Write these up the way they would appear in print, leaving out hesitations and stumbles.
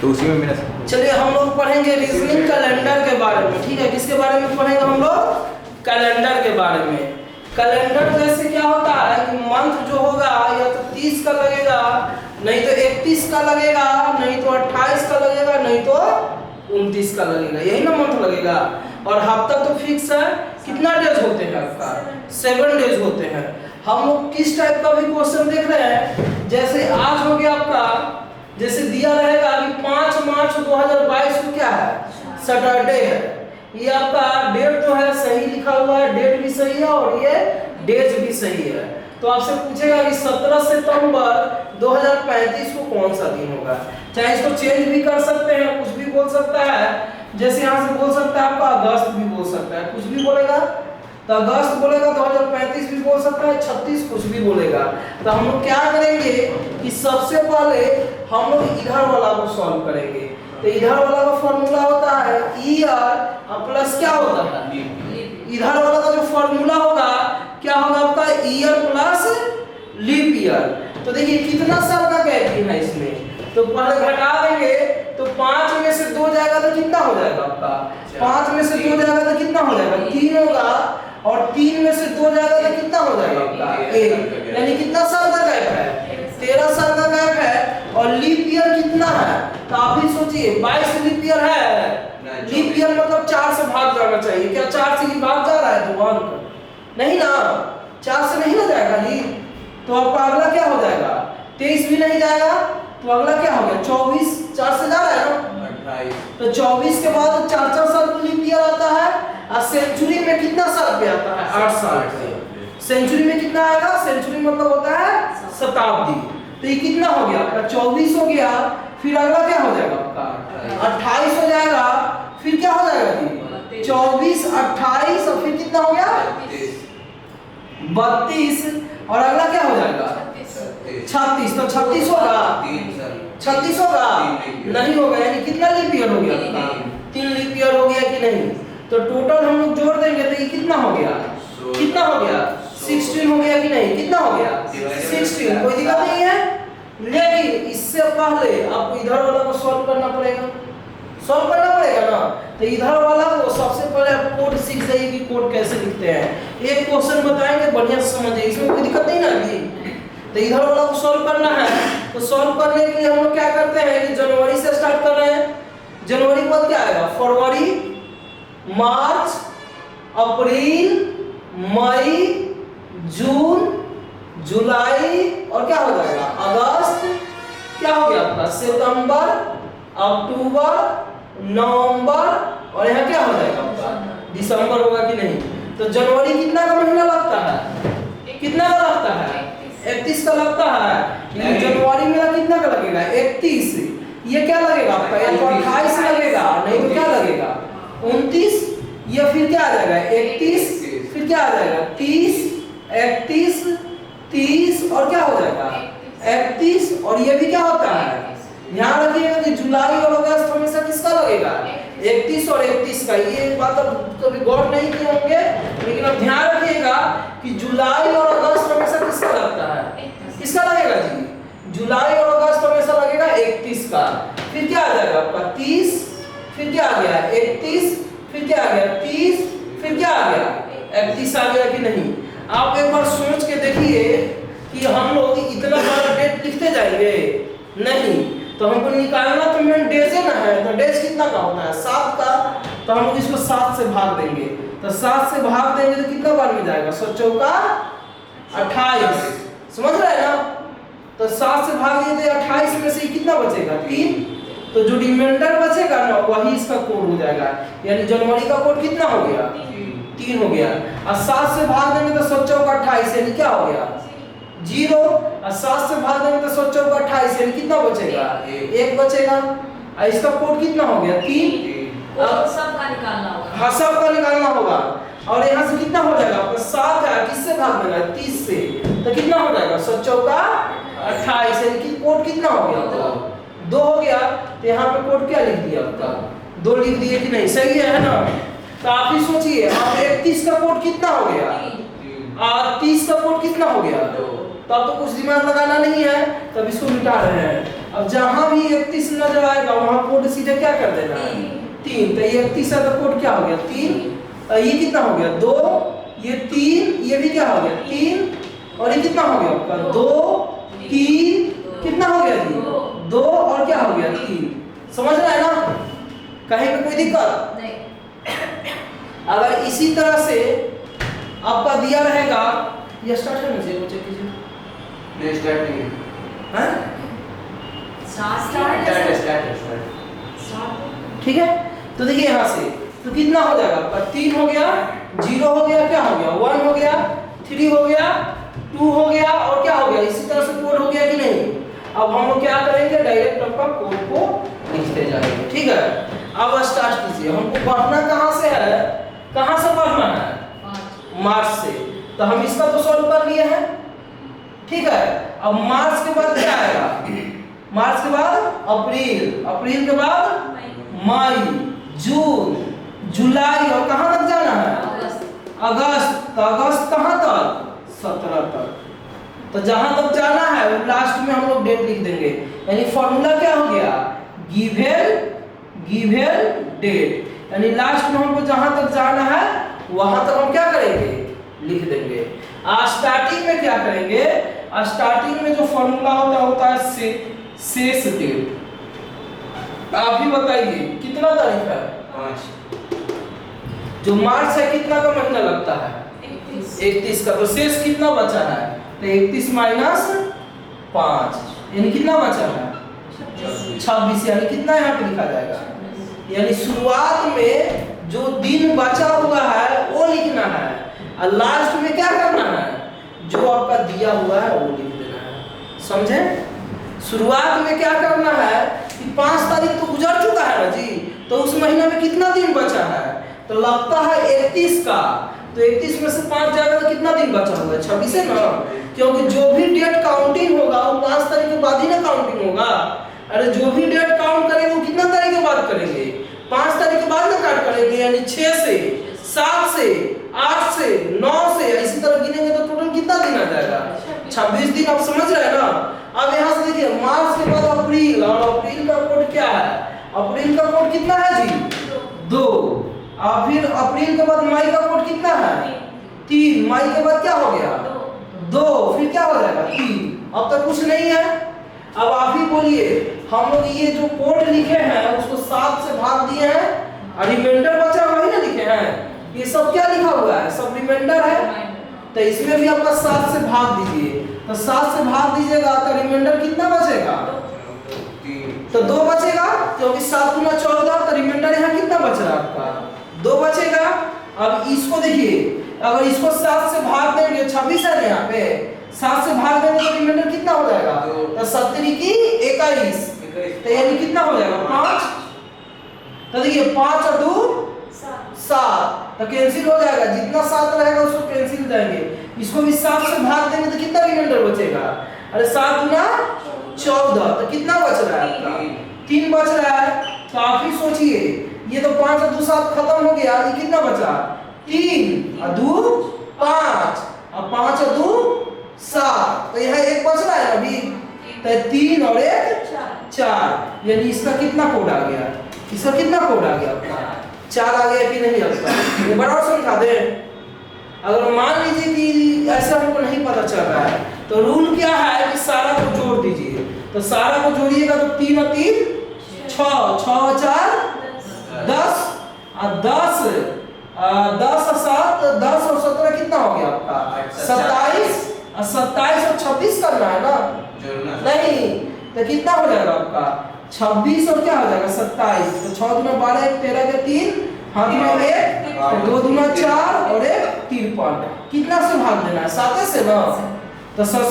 तो उसी में मैंने चलिए हम लोग पढ़ेंगे रीजनिंग कैलेंडर के बारे में, ठीक है। किसके बारे में पढ़ेंगे हम लोग? कैलेंडर के बारे में। कैलेंडर जैसे क्या होता है कि मंथ जो होगा या तो 30 का लगेगा, नहीं तो 31 का लगेगा, नहीं तो 28 का लगेगा, नहीं तो 29 का लगेगा, यही ना मंथ लगेगा। और हफ्ता तो फिक्स है। कितना डेज होते हैं आपका? 7 डेज होते हैं। हम लोग किस टाइप का भी क्वेश्चन देख रहे हैं, जैसे आज हो गया आपका, जैसे दिया रहेगा कि 5 मार्च 2022 को क्या है? सैटरडे है। ये आपका डेट जो है सही लिखा हुआ है, डेट भी सही है और ये डेज भी सही है। तो आपसे पूछेगा कि 17 सितंबर 2035 को कौन सा दिन होगा। चाहे इसको चेंज भी कर सकते हैं, कुछ भी बोल सकता है, जैसे यहाँ से बोल सकता है आपका अगस्त भी बोल सकता है, कुछ भी बोलेगा तो अगस्त बोलेगा, 2035 भी बोल सकता है, 36 कुछ भी बोलेगा। तो हम लोग क्या करेंगे कि सबसे पहले हम लोग इधर वाला को सॉल्व करेंगे। तो इधर वाला का फॉर्मूला होता है ईयर प्लस क्या होता है? इधर वाला का जो फॉर्मूला होगा क्या होगा आपका? Year plus leap year. तो देखिए कितना साल का गैप है इसमें, तो पहले घटा देंगे तो 5 में से 2 जाएगा तो कितना हो जाएगा आपका? 5 में से 2 जाएगा तो कितना हो जाएगा? 3 होगा, और 3 में से 2 जाएगा तो कितना हो जाएगा आपका? 1। यानी कितना साल का गैप है? 13 साल का गैप है। और लीप ईयर कितना है? तो आप ही सोचिए, 22 लीप ईयर है। लीप ईयर मतलब 4 से भाग जाना चाहिए। क्या 4 से भाग जा रहा है? तो 1 नहीं ना, 4 से नहीं ना जाएगा लीप। तो आपका अगला क्या हो जाएगा? 23 भी नहीं जाएगा, तो अगला क्या हो गया? 24। 4 से जा रहा है ना, 28। तो 24 के बाद 4 साल लीप ईयर आता है। और सेंचुरी में कितना साल पे आता है? 8 साल पे। सेंचुरी में कितना आएगा? सेंचुरी मतलब होता है शताब्दी। तो ये कितना हो गया आपका? 24 हो गया। फिर अगला क्या हो जाएगा आपका? 28 हो जाएगा। फिर क्या हो जाएगा जी? 24, 28 और फिर कितना हो गया? 32। और अगला क्या हो जाएगा? 36। तो 36 होगा? 36 होगा? नहीं होगा। यानी कितना लीप ईयर हो गया आपका? 3 लीप ईयर हो गया कि नहीं? तो टोटल हम लोग जोड़ देंगे तो ये कितना हो गया? कितना हो गया? 16 हो गया कि नहीं? कितना हो गया? 16। कोई दिक्कत नहीं है। लेकिन इससे पहले आपको इधर वाला को सॉल्व करना पड़ेगा। सॉल्व करना पड़ेगा ना, तो इधर वाला को सबसे पहले आप कोड सीख जाइए कि कोड कैसे लिखते हैं। एक क्वेश्चन बताएंगे, बढ़िया से समझिए, इसमें कोई दिक्कत नहीं ना अभी। तो इधर वाला को सॉल्व करना है। तो सॉल्व करने के लिए हम लोग क्या करते हैं कि जनवरी से स्टार्ट कर रहे हैं। जनवरी के बाद क्या आएगा? फरवरी, मार्च, अप्रैल, मई, जून, जुलाई और क्या हो जाएगा? अगस्त। क्या हो गया आपका? सितंबर, अक्टूबर, नवंबर और यहाँ क्या हो जाएगा आपका? दिसंबर होगा कि नहीं? तो जनवरी कितना का महीना लगता है? कितना का लगता है? 31 का लगता है। जनवरी मेरा कितना का लगेगा? 31। ये क्या लगेगा आपका? या तो 28 लगेगा, नहीं तो क्या लगेगा? 29। ये फिर क्या आ जाएगा? 31। फिर क्या आ जाएगा? 30, 31, 30 और क्या हो जाएगा? 31। और ये भी क्या होता है? ध्यान रखिएगा कि जुलाई और अगस्त हमेशा किसका लगेगा? 31 और 31 का। ये बात अब कभी गौर नहीं किए होंगे, लेकिन अब ध्यान रखिएगा कि जुलाई और अगस्त हमेशा किसका लगता है? किसका लगेगा जी? जुलाई और अगस्त हमेशा लगेगा 31 का। फिर क्या आ जाएगा आपका? 30। फिर क्या आ गया? 31। फिर क्या आ गया? 30। फिर क्या आ गया? 31 आ गया कि नहीं? आप एक बार सोच के देखिए कि हम लोग इतना बड़ा डेट लिखते जाएंगे नहीं। तो हमको निकालना तो मेन डेज है ना है। तो डेज कितना का होता है? 7 का। तो हम लोग इसको 7 से भाग देंगे। तो 7 से भाग देंगे तो कितना बार में जाएगा? 7 चौका 28। समझ रहे हैं ना? तो 7 से भाग दिए तो 28 में से कितना बचेगा? 3। तो जो रिमाइंडर बचेगा ना वही इसका कोड हो जाएगा। यानी जनवरी का कोड कितना हो गया? 3 हो गया। और 7 से भाग देंगे तो 7 चौका 28 यानी क्या हो गया? 0। और 7 से भाग देंगे तो 7 चौका 28 यानी कितना बचेगा? 1 बचेगा। और इसका कोड कितना हो गया? 3। सबका निकालना होगा। हाँ, सबका निकालना होगा। और यहाँ से कितना हो जाएगा आपका? 7 है, किससे भाग देना है? 30 से। तो कितना हो जाएगा? 7 चौका 28 यानी कि कोड कितना हो गया आपका? 2 हो गया। तो यहाँ पे कोड क्या लिख दिया आपका? 2 लिख दिए कि नहीं? सही है ना? तो आप ही सोचिए, आप 31 का कोड कितना हो गया? और 30 का कोड कितना हो गया? तो अब तो कुछ दिमाग लगाना नहीं है, तब इसको मिटा रहे हैं। अब जहां भी 31 नजर आएगा वहां कोड सीधे क्या कर देना है 3। तो ये 31 है तो कोड क्या हो गया 3। ये कितना हो गया 2, ये 3, ये भी क्या हो गया 3, और ये कितना हो गया आपका 2 3, कितना हो गया जी 2 और क्या हो गया 3। समझ रहा है ना, कहीं पे कोई दिक्कत नहीं। अगर इसी तरह से आपका दिया रहेगा, ये स्टार्ट करने से वो चेक कीजिए नहीं स्टार्ट नहीं हैं, ठीक है। तो देखिए यहाँ से तो कितना हो जाएगा आपका 3 हो गया, 0 हो गया, क्या हो गया 1 हो गया, 3 हो गया, 2 हो गया, और क्या हो गया इसी तरह से कोड हो गया कि नहीं। अब हम लोग क्या करेंगे डायरेक्ट आपका कोड को लिखते जाएंगे, ठीक है। अब स्टार्ट कीजिए। हमको पढ़ना कहाँ से है, कहाँ से पढ़ना है मार्च से, तो हम इसका तो सॉल्व कर लिए हैं, ठीक है। अब मार्च के बाद क्या आएगा, मार्च के बाद अप्रैल, अप्रैल के बाद मई, जून, जुलाई, और कहां तक जाना है अगस्त। तो अगस्त कहां तक 17 तक। तो जहां तक जाना है वो लास्ट में हम लोग डेट लिख देंगे, यानी फॉर्मूला क्या हो गया गिवन डेट, यानी लास्ट में हमको जहां तक जाना है वहां तक हम क्या करेंगे लिख देंगे। स्टार्टिंग में क्या करेंगे, स्टार्टिंग में जो फॉर्मूला होता है शेष डेट। आप ही बताइए कितना तारीख है 5। जो मार्च है कितना का महीना लगता है 31 का, तो शेष कितना बचा है, तो 31 माइनस 5 यानी कितना बचा है 26, यानी कितना यहाँ पे लिखा जाएगा, यानी शुरुआत में जो दिन बचा हुआ है वो लिखना है, और लास्ट में क्या करना है जो आपका दिया हुआ है वो लिख देना है, समझे। शुरुआत में क्या करना है कि 5 तारीख तो गुजर चुका है ना जी, तो उस महीना में कितना दिन बचा है, तो लगता है 31 का, तो 31 में से 5 जाएगा तो कितना दिन बचा हुआ है 26 है ना, क्योंकि जो भी डेट काउंटिंग होगा वो 5 तारीख के बाद ही ना काउंटिंग होगा। अरे जो भी डेट काउंट करेंगे वो कितना तारीख के बाद करेंगे 5 तारीख के बाद ना काउंट करेंगे, यानी 6 से 7 से 8 से 9 से इसी तरह गिनेंगे तो टोटल कितना दिन आ जाएगा 26 दिन। आप समझ रहे हैं ना। अब यहाँ से देखिए मार्च के बाद अप्रैल, और अप्रैल का कोड क्या है, अप्रैल का कोड कितना है जी 2, और फिर अप्रैल के बाद मई का कोड कितना है 3, मई के बाद क्या हो गया 2, फिर क्या हो जाएगा 3। अब तक कुछ नहीं है। अब आप ही बोलिए, हम लोग ये जो कोड लिखे हैं उसको 7 से भाग दिए हैं, और रिमाइंडर बचा वही ना लिखे हैं, ये सब क्या लिखा हुआ है सब रिमाइंडर है, तो इसमें भी आपका 7 से भाग दीजिए, तो 7 से भाग दीजिएगा तो रिमाइंडर कितना बचेगा, तो 2 बचेगा, क्योंकि 7 गुना 14, तो रिमाइंडर यहाँ कितना बच रहा है आपका 2 बचेगा। अब इसको देखिए, अगर इसको 7 से भाग देंगे 26 है ना यहाँ पे, 7 से भाग देंगे तो रिमाइंडर कितना हो जाएगा, तो 7 की 21, तो यानी कितना हो जाएगा 5, तो देखिए 5 और 2 7, तो कैंसिल हो जाएगा, जितना 7 रहेगा उसको कैंसिल जाएंगे, इसको भी 7 से भाग देंगे तो कितना रिमाइंडर बचेगा, अरे 7 गुना 14, तो कितना बच रहा है आपका 3 बच रहा है। तो आप ही सोचिए, ये तो 5 और 2 7 खत्म हो गया, ये कितना बचा 3 और 2 5, और 5 और 2 7, तो यहाँ 1 बच रहा है अभी, तो 3 और 1 4, यानी इसका कितना कोड आ गया, इसका कितना कोड आ गया आपका 4 आ गया कि नहीं आपका। ये बड़ा समझा दे। अगर मान लीजिए कि ऐसा हमको नहीं पता चल रहा है, तो रूल क्या है कि सारा को जोड़ दीजिए, तो सारा को जोड़िएगा तो 3 और 3 6, 6 और 4 10, और 10 और 7 10 और 17 कितना हो गया आपका 27, और 27 और 26 करना है ना, नहीं तो कितना हो जाएगा आपका 26 और क्या हो जाएगा 27, तो 6 दूना 12 1 13 के 3 हाथ में 1, तो 2 दूना 4 और 1 53, कितना से भाग देना है 7 से ना, तो 7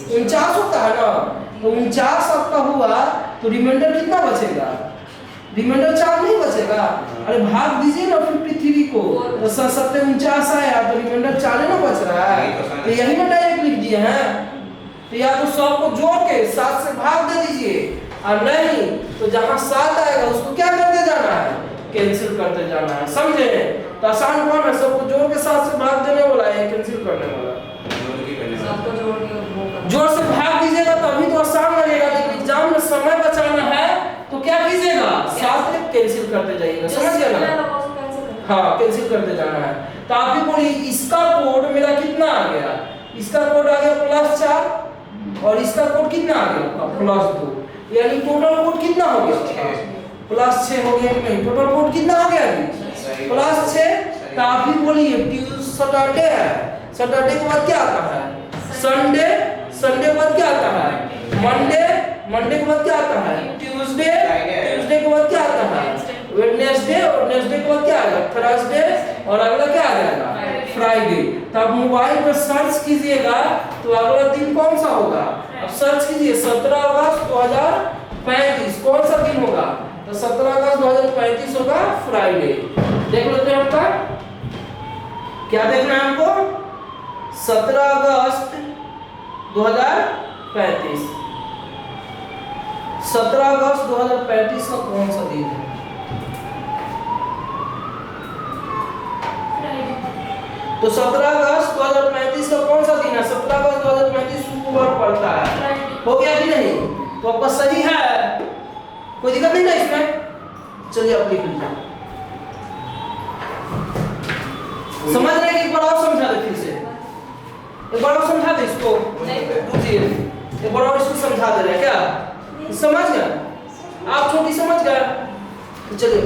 49 होता है ना, तो 49 आपका हुआ, तो रिमाइंडर कितना बचेगा, रिमाइंडर 4 नहीं बचेगा, अरे भाग दीजिए ना 53 को, तो 7 49 आया, तो रिमाइंडर 4 ना बच रहा है, तो यही ना डायरेक्ट लिख दिए हैं। तो या तो सब को जोड़ के 7 से भाग दे दीजिए, और नहीं तो जहां 7 आएगा उसको क्या करते जाना है कैंसिल करते जाना है, समझे। तो आसान कौन है, सबको जोड़ के 7 से भाग देने वाला है कैंसिल करने वाला, सबको जोड़ के जोड़ से भाग दीजिएगा तभी तो आसान लगेगा। समय बचाना है तो क्या कीजिएगा, 7 से कैंसिल करते जाइएगा, समझ गए ना। हाँ कैंसिल करते जाना है। तो आप ही बोलिए इसका कोड मेरा कितना आ गया, इसका कोड आ गया +4 और इसका कोड कितना आ गया +2, यानी टोटल कोड कितना हो गया +6 हो गया कि नहीं, टोटल कोड कितना हो गया अभी +6। तो आप ही बोलिए सैटरडे है, सैटरडे के बाद क्या आता है संडे, संडे के बाद क्या आता है मंडे, मंडे के बाद क्या आता है ट्यूसडे, ट्यूसडे के बाद क्या आता है वेडनेसडे, और वेडनेसडे के बाद क्या आएगा थर्सडे, और अगला क्या आ जाएगा फ्राइडे। तो आप मोबाइल पर सर्च कीजिएगा तो अगला दिन कौन सा होगा, अब सर्च कीजिए 17 अगस्त 2035 कौन सा दिन होगा, तो 17 अगस्त 2035 होगा फ्राइडे। देख लेते हैं आपका क्या देखना है हमको, 17 अगस्त 2035, 17 अगस्त 2035 का कौन सा दिन है, तो 17 अगस्त 2035 का कौन सा दिन है, 17 अगस्त 2035 शुक्रवार पड़ता है, हो गया कि नहीं, तो आपका सही है, कोई दिक्कत नहीं ना इसमें। चलिए अब लिख लीजिए, समझ रहे हैं कि एक बार और समझा दे, फिर से एक बार और समझा दे इसको, रुकिए एक बार और इसको समझा दे रहे हैं क्या, समझ गए आप, छोटी समझ गए, तो चलिए